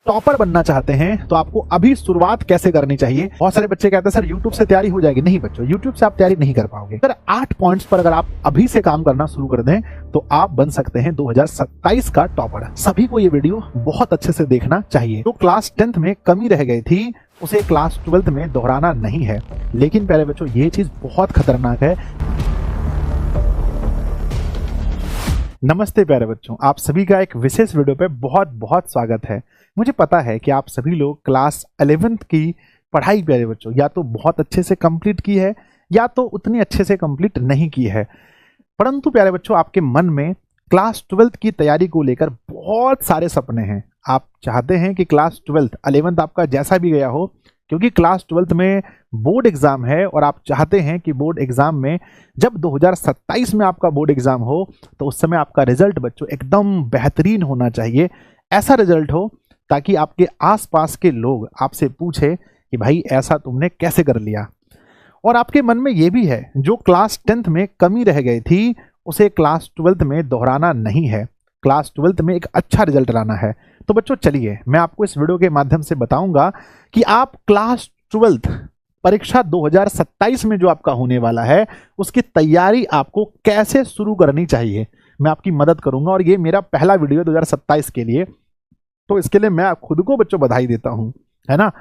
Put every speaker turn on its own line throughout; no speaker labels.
Topper बनना चाहते हैं तो आपको अभी शुरुआत कैसे करनी चाहिए। बहुत सारे बच्चे कहते हैं सर यूट्यूब से तैयारी हो जाएगी। नहीं बच्चों, यूट्यूब से आप तैयारी नहीं कर पाओगे। सर 8 पॉइंट्स पर अगर आप अभी से काम करना शुरू कर दें तो आप बन सकते हैं 2027 का टॉपर। सभी को ये वीडियो बहुत अच्छे से देखना चाहिए। जो क्लास 10th में कमी रह गई थी उसे क्लास 12th में दोहराना नहीं है। लेकिन प्यारे बच्चों, ये चीज बहुत खतरनाक है। नमस्ते प्यारे बच्चों, आप सभी का एक विशेष वीडियो पे बहुत बहुत स्वागत है। मुझे पता है कि आप सभी लोग क्लास 11th की पढ़ाई प्यारे बच्चों या तो बहुत अच्छे से कंप्लीट की है या तो उतनी अच्छे से कंप्लीट नहीं की है। परंतु प्यारे बच्चों, आपके मन में क्लास 12th की तैयारी को लेकर बहुत सारे सपने हैं। आप चाहते हैं कि क्लास 12th 11th आपका जैसा भी गया हो, क्योंकि क्लास 12th में बोर्ड एग्जाम है और आप चाहते हैं कि बोर्ड एग्जाम में जब 2027 में आपका बोर्ड एग्जाम हो तो उस समय आपका रिजल्ट बच्चों एकदम बेहतरीन होना चाहिए। ऐसा रिजल्ट हो ताकि आपके आसपास के लोग आपसे पूछे कि भाई ऐसा तुमने कैसे कर लिया। और आपके मन में ये भी है जो क्लास 10th में कमी रह गई थी उसे क्लास 12th में दोहराना नहीं है, क्लास 12th में एक अच्छा रिजल्ट लाना है। तो बच्चों चलिए मैं आपको इस वीडियो के माध्यम से बताऊंगा कि आप क्लास 12th परीक्षा 2027 में जो आपका होने वाला है उसकी तैयारी आपको कैसे शुरू करनी चाहिए। मैं आपकी मदद करूंगा और ये मेरा पहला वीडियो है 2027 के लिए, तो इसके लिए मैं खुद को बच्चों बधाई देता हूं, है ना।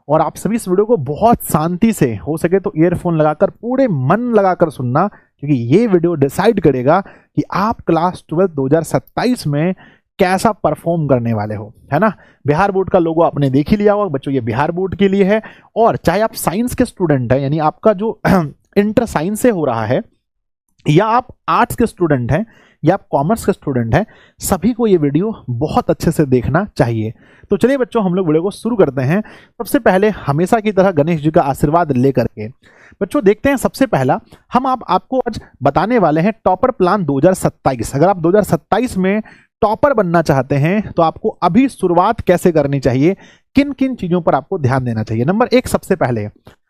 और आप सभी इस वीडियो को बहुत शांति से, हो सके तो ईयरफोन लगाकर पूरे मन लगाकर सुनना, क्योंकि ये वीडियो डिसाइड करेगा कि आप क्लास 12 2027 में कैसा परफॉर्म करने वाले हो, है ना। बिहार बोर्ड का लोगो आपने देख ही लिया होगा बच्चों, ये बिहार बोर्ड के लिए है। और चाहे आप साइंस के स्टूडेंट हैं, यानी आपका जो इंटर साइंस से हो रहा है, या आप आर्ट्स के स्टूडेंट हैं या आप कॉमर्स के स्टूडेंट हैं, सभी को ये वीडियो बहुत अच्छे से देखना चाहिए। तो चलिए बच्चों, हम लोग वीडियो को शुरू करते हैं। सबसे पहले हमेशा की तरह गणेश जी का आशीर्वाद लेकर के बच्चों देखते हैं। सबसे पहला हम आपको आज बताने वाले हैं टॉपर प्लान 2027। अगर आप 2027 में टॉपर बनना चाहते हैं तो आपको अभी शुरुआत कैसे करनी चाहिए, किन किन चीजों पर आपको ध्यान देना चाहिए। नंबर 1 सबसे पहले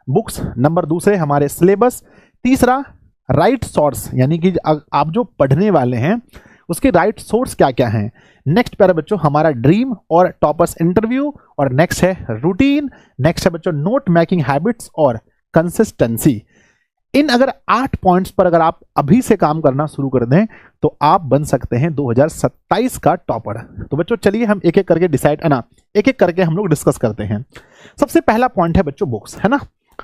बुक्स, नंबर 2 हमारे सिलेबस, तीसरा राइट सोर्स, यानी कि आप जो पढ़ने वाले हैं उसके राइट सोर्स क्या क्या हैं। नेक्स्ट प्यारे बच्चों हमारा ड्रीम और टॉपर्स इंटरव्यू, और नेक्स्ट है रूटीन, नेक्स्ट है बच्चों नोट मेकिंग हैबिट्स और कंसिस्टेंसी। इन अगर 8 पॉइंट्स पर अगर आप अभी से काम करना शुरू कर दें तो आप बन सकते हैं 2027 का टॉपर। तो बच्चों चलिए हम एक एक करके एक एक करके हम लोग डिस्कस करते हैं। सबसे पहला पॉइंट है बच्चों बुक्स, है ना।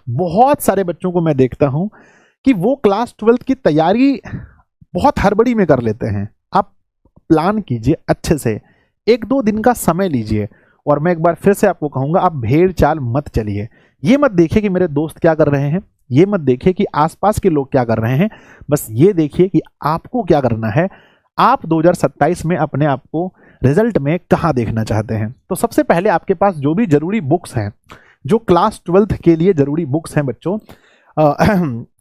बहुत सारे बच्चों को मैं देखता हूं कि वो क्लास 12 की तैयारी बहुत हड़बड़ी में कर लेते हैं। आप प्लान कीजिए अच्छे से, 1-2 दिन का समय लीजिए। और मैं एक बार फिर से आपको कहूंगा, आप भेड़ चाल मत चलिए। ये मत देखिए कि मेरे दोस्त क्या कर रहे हैं, ये मत देखिए कि आसपास के लोग क्या कर रहे हैं, बस ये देखिए कि आपको क्या करना है। आप 2027 में अपने आप को रिजल्ट में कहां देखना चाहते हैं। तो सबसे पहले आपके पास जो भी जरूरी बुक्स हैं, जो क्लास 12 के लिए जरूरी बुक्स हैं बच्चों,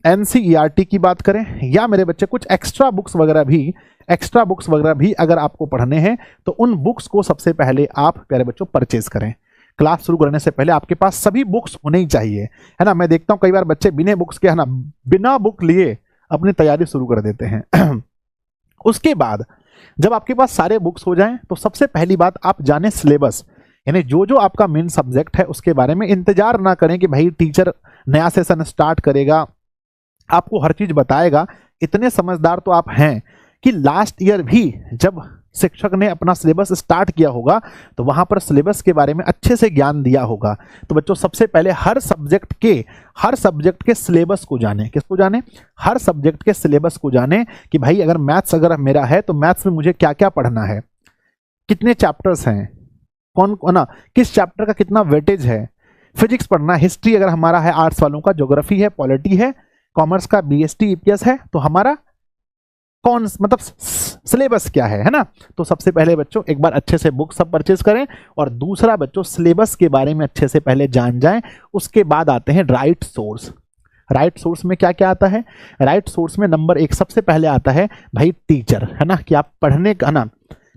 NCERT की बात करें या मेरे बच्चे कुछ एक्स्ट्रा बुक्स वगैरह भी अगर आपको पढ़ने हैं तो उन बुक्स को सबसे पहले आप प्यारे बच्चों परचेज करें। क्लास शुरू करने से पहले आपके पास सभी बुक्स होने ही चाहिए, है ना। मैं देखता हूं कई बार बच्चे बिना बुक्स के, है ना, बिना बुक लिए अपनी तैयारी शुरू कर देते हैं। उसके बाद जब आपके पास सारे बुक्स हो जाएं तो सबसे पहली बात आप जाने सिलेबस, यानी जो जो आपका मेन सब्जेक्ट है उसके बारे में। इंतजार ना करें कि भाई टीचर नया सेशन स्टार्ट करेगा, आपको हर चीज बताएगा। इतने समझदार तो आप हैं कि लास्ट ईयर भी जब शिक्षक ने अपना सिलेबस स्टार्ट किया होगा तो वहां पर सिलेबस के बारे में अच्छे से ज्ञान दिया होगा। तो बच्चों सबसे पहले हर सब्जेक्ट के सिलेबस को जाने। किसको जाने? हर सब्जेक्ट के सिलेबस को जाने कि भाई अगर मैथ्स अगर मेरा है तो मैथ्स में मुझे क्या क्या पढ़ना है, कितने चैप्टर्स हैं, कौन ना किस चैप्टर का कितना वेटेज है। फिजिक्स पढ़ना, हिस्ट्री अगर हमारा है आर्ट्स वालों का, ज्योग्राफी है, पॉलिटी है, कॉमर्स का बीएसटी ईपीएस है, तो हमारा कौन मतलब सिलेबस क्या है ना। तो सबसे पहले बच्चों एक बार अच्छे से बुक सब परचेज करें, और दूसरा बच्चों सिलेबस के बारे में अच्छे से पहले जान जाएं। उसके बाद आते हैं राइट सोर्स। राइट सोर्स में क्या क्या आता है? राइट सोर्स में नंबर 1 सबसे पहले आता है भाई टीचर, है ना, कि आप पढ़ने का ना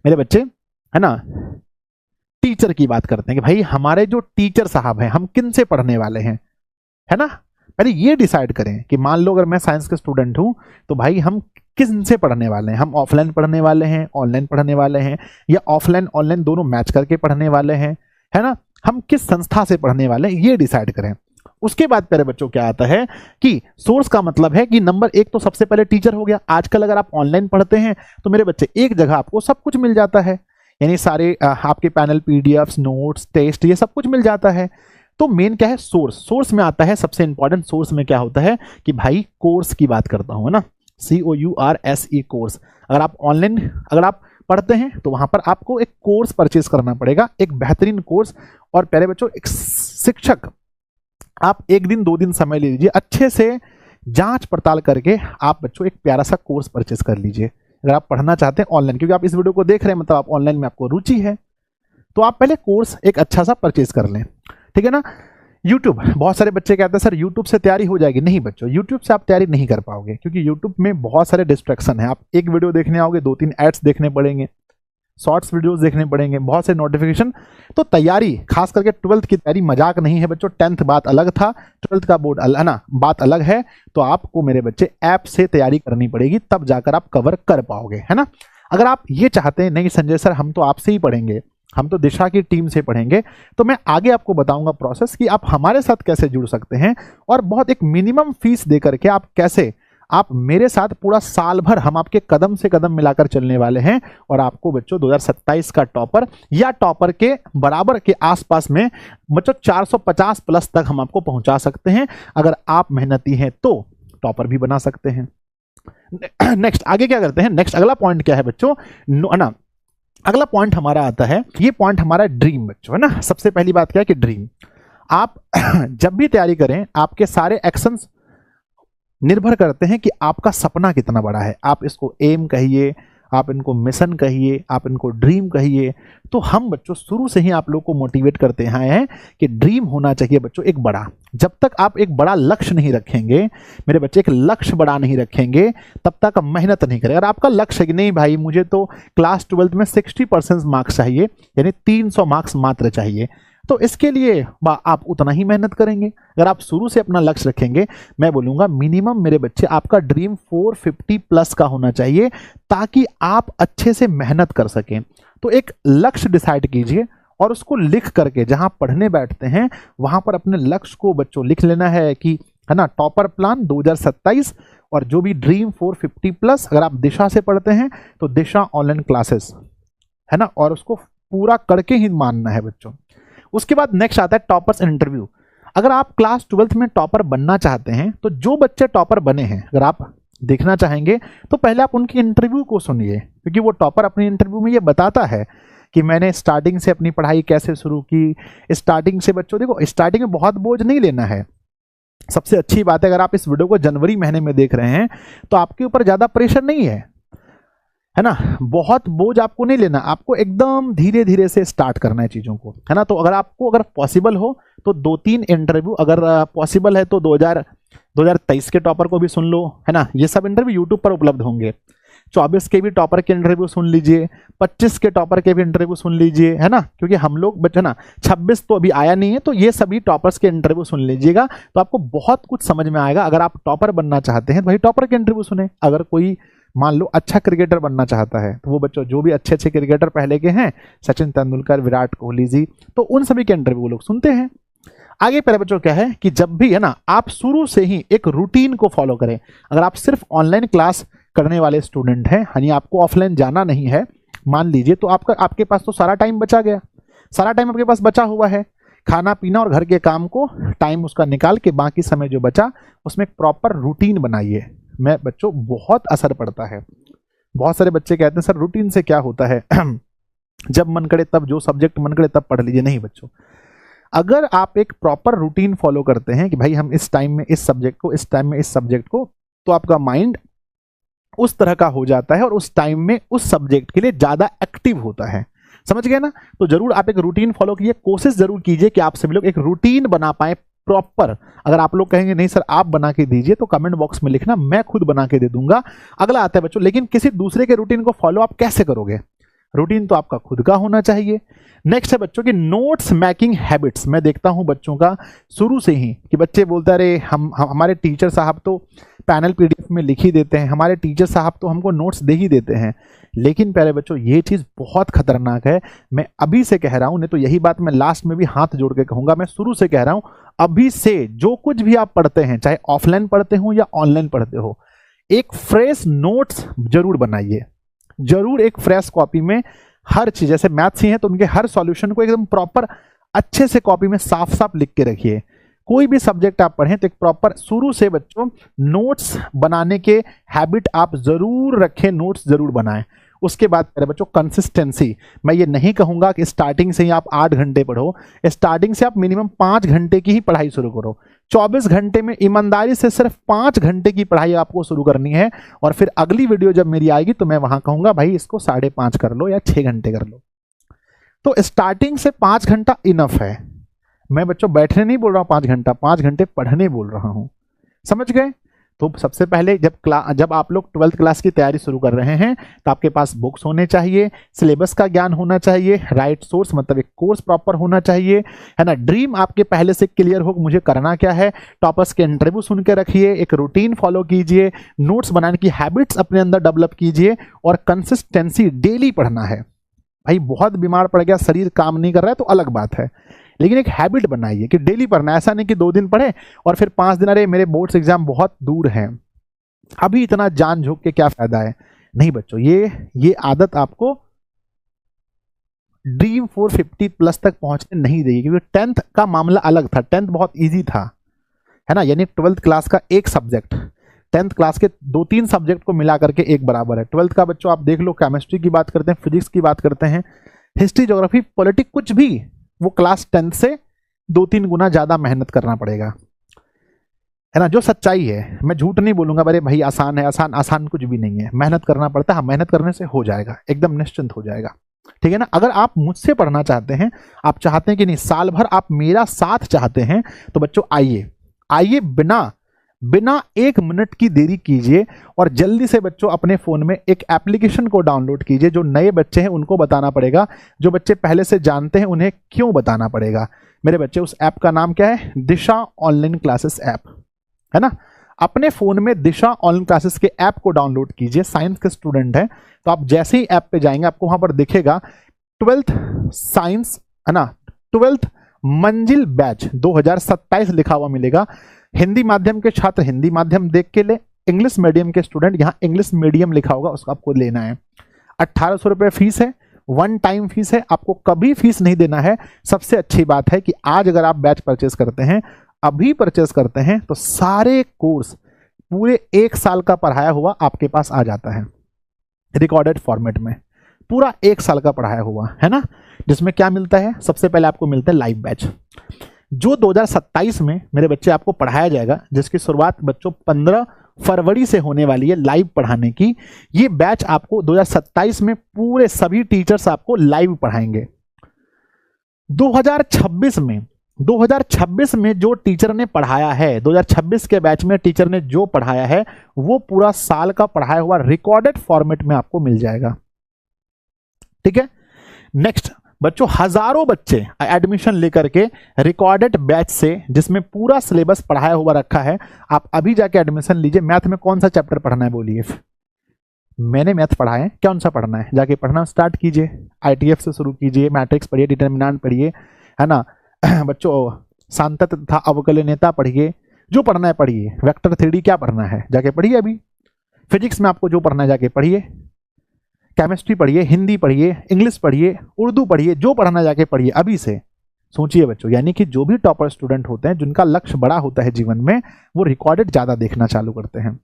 मेरे बच्चे, है ना, टीचर की बात करते हैं कि भाई हमारे जो टीचर साहब हैं हम किन से पढ़ने वाले हैं, है ना। पहले ये डिसाइड करें कि मान लो अगर मैं साइंस के स्टूडेंट हूं तो भाई हम किस से पढ़ने वाले हैं। हम ऑफलाइन पढ़ने वाले हैं, ऑनलाइन पढ़ने वाले हैं, या ऑफलाइन ऑनलाइन दोनों मैच करके पढ़ने वाले हैं, है ना, हम किस संस्था से पढ़ने वाले हैं ये डिसाइड करें। उसके बाद प्यारे बच्चों क्या आता है कि सोर्स का मतलब है कि नंबर एक तो सबसे पहले टीचर हो गया। आजकल अगर आप ऑनलाइन पढ़ते हैं तो मेरे बच्चे एक जगह आपको सब कुछ मिल जाता है, यानी सारे आपके पैनल, पीडीएफ्स, नोट्स, टेस्ट, ये सब कुछ मिल जाता है। तो मेन क्या है, सोर्स। सोर्स में आता है सबसे इंपॉर्टेंट, सोर्स में क्या होता है कि भाई कोर्स की बात करता हूं, है ना, COURSE, कोर्स। अगर आप ऑनलाइन अगर आप पढ़ते हैं तो वहां पर आपको एक कोर्स परचेज करना पड़ेगा, एक बेहतरीन कोर्स। और प्यारे बच्चों, एक शिक्षक, आप एक दिन 2 दिन समय ले लीजिए, अच्छे से जांच पड़ताल करके आप बच्चों एक प्यारा सा कोर्स परचेज कर लीजिए अगर आप पढ़ना चाहते हैं ऑनलाइन। क्योंकि आप इस वीडियो को देख रहे हैं मतलब आप ऑनलाइन में आपको रुचि है, तो आप पहले कोर्स एक अच्छा सा परचेज कर लें, ठीक है ना। यूट्यूब, बहुत सारे बच्चे कहते हैं सर यूट्यूब से तैयारी हो जाएगी। नहीं बच्चों, यूट्यूब से आप तैयारी नहीं कर पाओगे, क्योंकि यूट्यूब में बहुत सारे डिस्ट्रैक्शन है। आप एक वीडियो देखने आओगे, 2-3 एड्स देखने पड़ेंगे, शॉर्ट्स वीडियोस देखने पड़ेंगे, बहुत से नोटिफिकेशन। तो तैयारी, खास करके 12th की तैयारी मजाक नहीं है बच्चों। 10th बात अलग था, 12th का बोर्ड अलग ना, बात अलग है। तो आपको मेरे बच्चे ऐप से तैयारी करनी पड़ेगी, तब जाकर आप कवर कर पाओगे, है ना। अगर आप ये चाहते हैं नहीं संजय सर हम तो आपसे ही पढ़ेंगे, हम तो दिशा की टीम से पढ़ेंगे, तो मैं आगे आपको बताऊंगा प्रोसेस कि आप हमारे साथ कैसे जुड़ सकते हैं, और बहुत एक मिनिमम फीस दे करके आप कैसे, आप मेरे साथ पूरा साल भर हम आपके कदम से कदम मिलाकर चलने वाले हैं, और आपको बच्चों 2027 का टॉपर या टॉपर के बराबर के आसपास में बच्चों 450 प्लस तक हम आपको पहुंचा सकते हैं। अगर आप मेहनती हैं तो टॉपर भी बना सकते हैं। नेक्स्ट आगे क्या करते हैं, नेक्स्ट अगला पॉइंट क्या है बच्चों, ना अगला पॉइंट हमारा आता है, ये पॉइंट हमारा ड्रीम बच्चों, है ना। सबसे पहली बात क्या है कि ड्रीम, आप जब भी तैयारी करें आपके सारे एक्शंस निर्भर करते हैं कि आपका सपना कितना बड़ा है। आप इसको एम कहिए, आप इनको मिशन कहिए, आप इनको ड्रीम कहिए। तो हम बच्चों शुरू से ही आप लोग को मोटिवेट करते आए हैं कि ड्रीम होना चाहिए बच्चों एक बड़ा। जब तक आप एक बड़ा लक्ष्य नहीं रखेंगे मेरे बच्चे, एक लक्ष्य बड़ा नहीं रखेंगे, तब तक मेहनत नहीं करेंगे। अगर आपका लक्ष्य है कि नहीं भाई मुझे तो क्लास 12th में 60% मार्क्स चाहिए, यानी 300 मार्क्स मात्र चाहिए, तो इसके लिए आप उतना ही मेहनत करेंगे। अगर आप शुरू से अपना लक्ष्य रखेंगे, मैं बोलूंगा मिनिमम मेरे बच्चे आपका ड्रीम 450 प्लस का होना चाहिए, ताकि आप अच्छे से मेहनत कर सकें। तो एक लक्ष्य डिसाइड कीजिए और उसको लिख करके जहां पढ़ने बैठते हैं वहां पर अपने लक्ष्य को बच्चों लिख लेना है कि, है ना, टॉपर प्लान 2027 और जो भी ड्रीम 450 प्लस। अगर आप दिशा से पढ़ते हैं तो दिशा ऑनलाइन क्लासेस, है ना, और उसको पूरा करके ही मानना है बच्चों। उसके बाद नेक्स्ट आता है टॉपर्स इंटरव्यू। अगर आप क्लास 12th में टॉपर बनना चाहते हैं तो जो बच्चे टॉपर बने हैं अगर आप देखना चाहेंगे तो पहले आप उनकी इंटरव्यू को सुनिए, क्योंकि वो टॉपर अपनी इंटरव्यू में ये बताता है कि मैंने स्टार्टिंग से अपनी पढ़ाई कैसे शुरू की। स्टार्टिंग से बच्चों देखो, स्टार्टिंग में बहुत बोझ नहीं लेना है। सबसे अच्छी बात है अगर आप इस वीडियो को जनवरी महीने में देख रहे हैं तो आपके ऊपर ज्यादा प्रेशर नहीं है ना, बहुत बोझ आपको नहीं लेना, आपको एकदम धीरे धीरे से स्टार्ट करना है चीजों को, है ना। तो अगर आपको अगर पॉसिबल हो तो 2-3 इंटरव्यू, अगर पॉसिबल है तो 2023 के टॉपर को भी सुन लो, है ना। ये सब इंटरव्यू यूट्यूब पर उपलब्ध होंगे। 24 के भी टॉपर के इंटरव्यू सुन लीजिए, 25 के टॉपर के भी इंटरव्यू सुन लीजिए, है ना, क्योंकि हम लोग बच्चे ना 26 तो अभी आया नहीं है, तो ये सभी टॉपर्स के इंटरव्यू सुन लीजिएगा तो आपको बहुत कुछ समझ में आएगा। अगर आप टॉपर बनना चाहते हैं तो भाई टॉपर के इंटरव्यू सुने। अगर कोई मान लो अच्छा क्रिकेटर बनना चाहता है तो वो बच्चों जो भी अच्छे अच्छे क्रिकेटर पहले के हैं, सचिन तेंदुलकर, विराट कोहली जी, तो उन सभी के इंटरव्यू लोग सुनते हैं। आगे पहले बच्चों क्या है कि जब भी, है ना, आप शुरू से ही एक रूटीन को फॉलो करें। अगर आप सिर्फ ऑनलाइन क्लास करने वाले स्टूडेंट हैं, यानी आपको ऑफलाइन जाना नहीं है मान लीजिए, तो आपके पास तो सारा टाइम बचा गया, सारा टाइम आपके पास बचा हुआ है। खाना पीना और घर के काम को टाइम उसका निकाल के बाकी समय जो बचा उसमें एक प्रॉपर रूटीन बनाइए। मैं बच्चों बहुत असर पड़ता है। बहुत सारे बच्चे कहते हैं सर रूटीन से क्या होता है जब मन करे तब, जो सब्जेक्ट मन करे तब पढ़ लीजिए। नहीं बच्चों, अगर आप एक प्रॉपर रूटीन फॉलो करते हैं कि भाई हम इस टाइम में इस सब्जेक्ट को, इस टाइम में इस सब्जेक्ट को, तो आपका माइंड उस तरह का हो जाता है और उस टाइम में उस सब्जेक्ट के लिए ज्यादा एक्टिव होता है। समझ गए ना। तो जरूर आप एक रूटीन फॉलो कीजिए, कोशिश जरूर कीजिए कि आप सभी लोग एक रूटीन बना पाए प्रॉपर। अगर आप लोग कहेंगे नहीं सर आप बना के दीजिए तो कमेंट बॉक्स में लिखना, मैं खुद बना के दे दूंगा। अगला आता है बच्चों, लेकिन किसी दूसरे के रूटीन को फॉलो आप कैसे करोगे? रूटीन तो आपका खुद का होना चाहिए। नेक्स्ट है बच्चों की नोट्स मेकिंग हैबिट्स। मैं देखता हूं बच्चों का शुरू से ही कि बच्चे बोलते अरे हमारे टीचर साहब तो पैनल पीडीएफ में लिख ही देते हैं, हमारे टीचर साहब तो हमको नोट्स दे ही देते हैं। लेकिन प्यारे बच्चों ये चीज़ बहुत खतरनाक है, मैं अभी से कह रहा हूँ, नहीं तो यही बात मैं लास्ट में भी हाथ जोड़ के कहूँगा, मैं शुरू से कह रहा हूँ, अभी से जो कुछ भी आप पढ़ते हैं, चाहे ऑफलाइन पढ़ते हो या ऑनलाइन पढ़ते हो, एक फ्रेश नोट्स जरूर बनाइए, जरूर एक फ्रेश कॉपी में हर चीज, जैसे मैथ्स ही है तो उनके हर सॉल्यूशन को एकदम प्रॉपर अच्छे से कॉपी में साफ साफ लिख के रखिए। कोई भी सब्जेक्ट आप पढ़ें तो एक प्रॉपर शुरू से बच्चों नोट्स बनाने के हैबिट आप जरूर रखें, नोट्स जरूर बनाएं। उसके बाद मेरे बच्चों कंसिस्टेंसी, मैं ये नहीं कहूंगा कि स्टार्टिंग से ही आप 8 घंटे पढ़ो, स्टार्टिंग से आप मिनिमम 5 घंटे की ही पढ़ाई शुरू करो। 24 घंटे में ईमानदारी से सिर्फ 5 घंटे की पढ़ाई आपको शुरू करनी है, और फिर अगली वीडियो जब मेरी आएगी तो मैं वहां कहूंगा भाई इसको 5.5 कर लो या 6 घंटे कर लो। तो स्टार्टिंग से 5 घंटा इनफ है। मैं बच्चों बैठने नहीं बोल रहा हूं 5 घंटा, 5 घंटे पढ़ने बोल रहा हूं, समझ गए। तो सबसे पहले जब आप लोग 12th क्लास की तैयारी शुरू कर रहे हैं तो आपके पास बुक्स होने चाहिए, सिलेबस का ज्ञान होना चाहिए, राइट सोर्स मतलब एक कोर्स प्रॉपर होना चाहिए, है ना। ड्रीम आपके पहले से क्लियर हो मुझे करना क्या है, टॉपर्स के इंटरव्यू सुन के रखिए, एक रूटीन फॉलो कीजिए, नोट्स बनाने की हैबिट्स अपने अंदर डेवलप कीजिए, और कंसिस्टेंसी डेली पढ़ना है। भाई बहुत बीमार पड़ गया, शरीर काम नहीं कर रहा है तो अलग बात है, लेकिन एक हैबिट बनाइए कि डेली पढ़ना है। ऐसा नहीं कि 2 दिन पढ़े और फिर 5 दिन अरे मेरे बोर्ड्स एग्जाम बहुत दूर हैं, अभी इतना जान झोंक के क्या फायदा है। नहीं बच्चों, ये आदत आपको ड्रीम 450 प्लस तक पहुंचने नहीं देगी, क्योंकि 10th का मामला अलग था, 10th बहुत इजी था, है ना। यानी 12th क्लास का एक सब्जेक्ट 10th क्लास के 2-3 सब्जेक्ट को मिला करके एक बराबर है। 12th का बच्चों आप देख लो, केमिस्ट्री की बात करते हैं, फिजिक्स की बात करते हैं, हिस्ट्री, ज्योग्राफी, पॉलिटिक्स, कुछ भी वो क्लास 10th से 2-3 गुना ज्यादा मेहनत करना पड़ेगा, है ना। जो सच्चाई है, मैं झूठ नहीं बोलूंगा अरे भाई आसान है, आसान कुछ भी नहीं है, मेहनत करना पड़ता है। मेहनत करने से हो जाएगा, एकदम निश्चिंत हो जाएगा, ठीक है ना। अगर आप मुझसे पढ़ना चाहते हैं, आप चाहते हैं कि नहीं साल भर आप मेरा साथ चाहते हैं, तो बच्चों आइए बिना 1 मिनट की देरी कीजिए और जल्दी से बच्चों अपने फोन में एक एप्लीकेशन को डाउनलोड कीजिए। जो नए बच्चे हैं उनको बताना पड़ेगा, जो बच्चे पहले से जानते हैं उन्हें क्यों बताना पड़ेगा। मेरे बच्चे, उस ऐप का नाम क्या है, दिशा ऑनलाइन क्लासेस ऐप, है ना। अपने फोन में दिशा ऑनलाइन क्लासेस के ऐप को डाउनलोड कीजिए। साइंस के स्टूडेंट हैं तो आप जैसे ही ऐप पे जाएंगे आपको वहां पर दिखेगा 12th साइंस, है ना, 12th मंजिल बैच 2027 लिखा हुआ मिलेगा। हिंदी माध्यम के छात्र हिंदी माध्यम देख के ले, इंग्लिश मीडियम के स्टूडेंट यहाँ इंग्लिश मीडियम लिखा होगा उसको आपको लेना है। 1800 रुपये फीस है, 1 टाइम फीस है, आपको कभी फीस नहीं देना है। सबसे अच्छी बात है कि आज अगर आप बैच परचेस करते हैं, अभी परचेस करते हैं, तो सारे कोर्स पूरे 1 साल का पढ़ाया हुआ आपके पास आ जाता है रिकॉर्डेड फॉर्मेट में, पूरा 1 साल का पढ़ाया हुआ, है ना। जिसमें क्या मिलता है, सबसे पहले आपको मिलता है लाइव बैच, जो 2027 में मेरे बच्चे आपको पढ़ाया जाएगा, जिसकी शुरुआत बच्चों 15 फरवरी से होने वाली है लाइव पढ़ाने की। ये बैच आपको 2027 में पूरे सभी टीचर्स आपको लाइव पढ़ाएंगे। 2026 में जो टीचर ने पढ़ाया है, 2026 के बैच में टीचर ने जो पढ़ाया है वो पूरा साल का पढ़ाया हुआ रिकॉर्डेड फॉर्मेट में आपको मिल जाएगा, ठीक है। नेक्स्ट बच्चों, हजारों बच्चे एडमिशन लेकर के रिकॉर्डेड बैच से, जिसमें पूरा सिलेबस पढ़ाया हुआ रखा है, आप अभी जाके एडमिशन लीजिए। मैथ में कौन सा चैप्टर पढ़ना है बोलिए, मैंने मैथ पढ़ा है, कौन सा पढ़ना है, जाके पढ़ना स्टार्ट कीजिए। ITF से शुरू कीजिए, मैट्रिक्स पढ़िए, डिटर्मिनेंट पढ़िए, है ना बच्चों, सांतत तथा अवकलनीयता पढ़िए, जो पढ़ना है पढ़िए। वेक्टर 3D क्या पढ़ना है जाके पढ़िए अभी। फिजिक्स में आपको जो पढ़ना है जाके पढ़िए, केमिस्ट्री पढ़िए, हिंदी पढ़िए, इंग्लिश पढ़िए, उर्दू पढ़िए, जो पढ़ना जाके पढ़िए अभी से। सोचिए बच्चों, यानी कि जो भी टॉपर स्टूडेंट होते हैं, जिनका लक्ष्य बड़ा होता है जीवन में, वो रिकॉर्डेड ज्यादा देखना चालू करते हैं।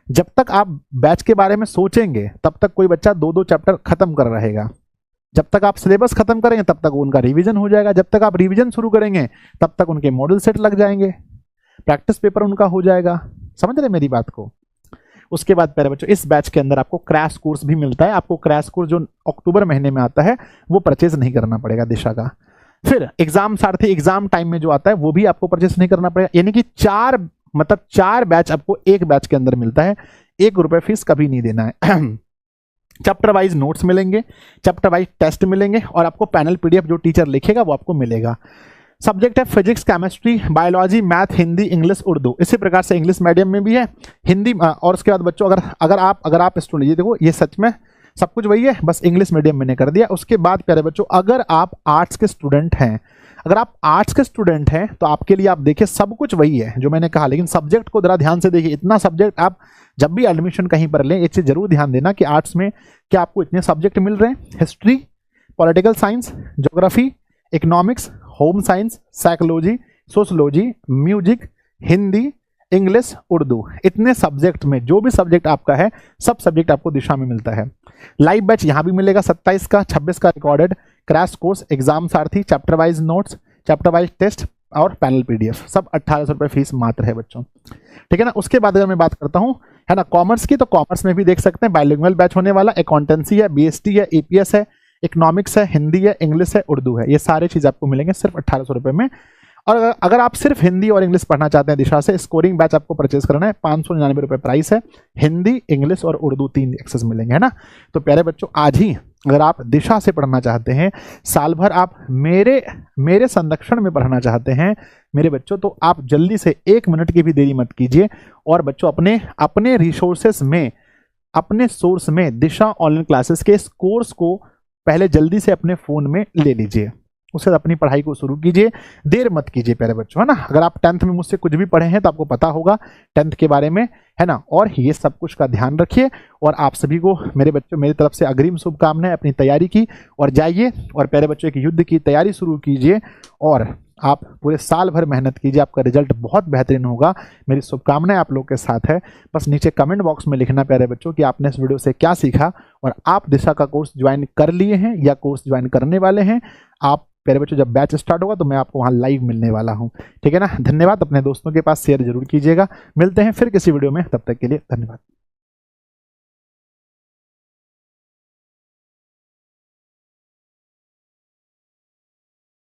जब तक आप बैच के बारे में सोचेंगे तब तक कोई बच्चा 2-2 चैप्टर खत्म कर रहेगा। जब तक आप सिलेबस खत्म करेंगे तब तक उनका रिवीजन हो जाएगा। जब तक आप रिवीजन शुरू करेंगे तब तक उनके मॉडल सेट लग जाएंगे, प्रैक्टिस पेपर उनका हो जाएगा। समझ रहे मेरी बात को। उसके बाद प्यारे बच्चों, इस बैच के अंदर आपको क्रैश कोर्स भी मिलता है। आपको क्रैश कोर्स जो अक्टूबर महीने में आता है वो परचेज नहीं करना पड़ेगा दिशा का। फिर एग्जाम सारथी एग्जाम टाइम में जो आता है वो भी आपको परचेज नहीं करना पड़ेगा। यानी कि 4 बैच आपको एक बैच के अंदर मिलता है। 1 रुपए फीस कभी नहीं देना है। चैप्टर वाइज नोट्स मिलेंगे, चैप्टर वाइज टेस्ट मिलेंगे, और आपको पैनल PDF जो टीचर लिखेगा वो आपको मिलेगा। सब्जेक्ट है physics, chemistry, biology, math, Hindi, English, Urdu. इसी प्रकार से इंग्लिश मीडियम में भी है, हिंदी और उसके बाद बच्चों अगर आप स्टूडेंट, ये देखो ये सच में सब कुछ वही है, बस इंग्लिश मीडियम मैंने कर दिया। उसके बाद प्यारे बच्चों अगर आप आर्ट्स के स्टूडेंट हैं, तो आपके लिए आप देखिए सब कुछ वही है जो मैंने कहा, लेकिन सब्जेक्ट को जरा ध्यान से देखिए। इतना सब्जेक्ट आप जब भी एडमिशन कहीं पर लें, एक चीज जरूर ध्यान देना कि आर्ट्स में क्या आपको इतने सब्जेक्ट मिल रहे हैं, history, political science, geography, economics, home science, psychology, sociology, music, Hindi, English, Urdu. इतने सब्जेक्ट में जो भी सब्जेक्ट आपका है, सब सब्जेक्ट आपको दिशा में मिलता है। लाइव बैच यहाँ भी मिलेगा 27 का, 26 का recorded, crash course, exam Sarathi, chapter wise notes, chapter wise test और पैनल पीडीएफ, सब 1800 रुपये फीस मात्र है बच्चों, ठीक है ना। उसके बाद अगर मैं बात करता हूँ है ना कॉमर्स की, तो कॉमर्स में भी देख सकते हैं बाइलिंगुअल बैच होने वाला, अकाउंटेंसी है, बीएसटी है, एपीएस है, इकोनॉमिक्स है, हिंदी है, इंग्लिश है, उर्दू है। ये सारी चीज आपको मिलेंगे सिर्फ 1800 रुपये में। और अगर आप सिर्फ हिंदी और इंग्लिश पढ़ना चाहते हैं दिशा से, स्कोरिंग बैच आपको परचेज करना है, 599 रुपये प्राइस है। हिंदी, इंग्लिश और उर्दू 3 एक्सेस मिलेंगे, है ना। तो प्यारे बच्चों आज ही अगर आप दिशा से पढ़ना चाहते हैं, साल भर आप मेरे संरक्षण में पढ़ना चाहते हैं मेरे बच्चों, तो आप जल्दी से 1 मिनट की भी देरी मत कीजिए और बच्चों अपने रिसोर्सेस में, अपने सोर्स में दिशा ऑनलाइन क्लासेस के इस कोर्स को पहले जल्दी से अपने फोन में ले लीजिए, उससे अपनी पढ़ाई को शुरू कीजिए, देर मत कीजिए प्यारे बच्चों, है ना। अगर आप 10th में मुझसे कुछ भी पढ़े हैं तो आपको पता होगा 10th के बारे में, है ना। और ये सब कुछ का ध्यान रखिए और आप सभी को मेरे बच्चों मेरी तरफ से अग्रिम शुभकामनाएं अपनी तैयारी की, और जाइए और प्यारे बच्चों एक युद्ध की तैयारी शुरू कीजिए और आप पूरे साल भर मेहनत कीजिए, आपका रिजल्ट बहुत बेहतरीन होगा। मेरी शुभकामनाएं आप लोग के साथ है। बस नीचे कमेंट बॉक्स में लिखना प्यारे बच्चों कि आपने इस वीडियो से क्या सीखा और आप दिशा का कोर्स ज्वाइन कर लिए हैं या कोर्स ज्वाइन करने वाले हैं। आप प्यारे बच्चों जब बैच स्टार्ट होगा तो मैं आपको वहां लाइव मिलने वाला हूं, ठीक है ना। धन्यवाद, अपने दोस्तों के पास शेयर जरूर कीजिएगा। मिलते हैं फिर किसी वीडियो में, तब तक के लिए धन्यवाद।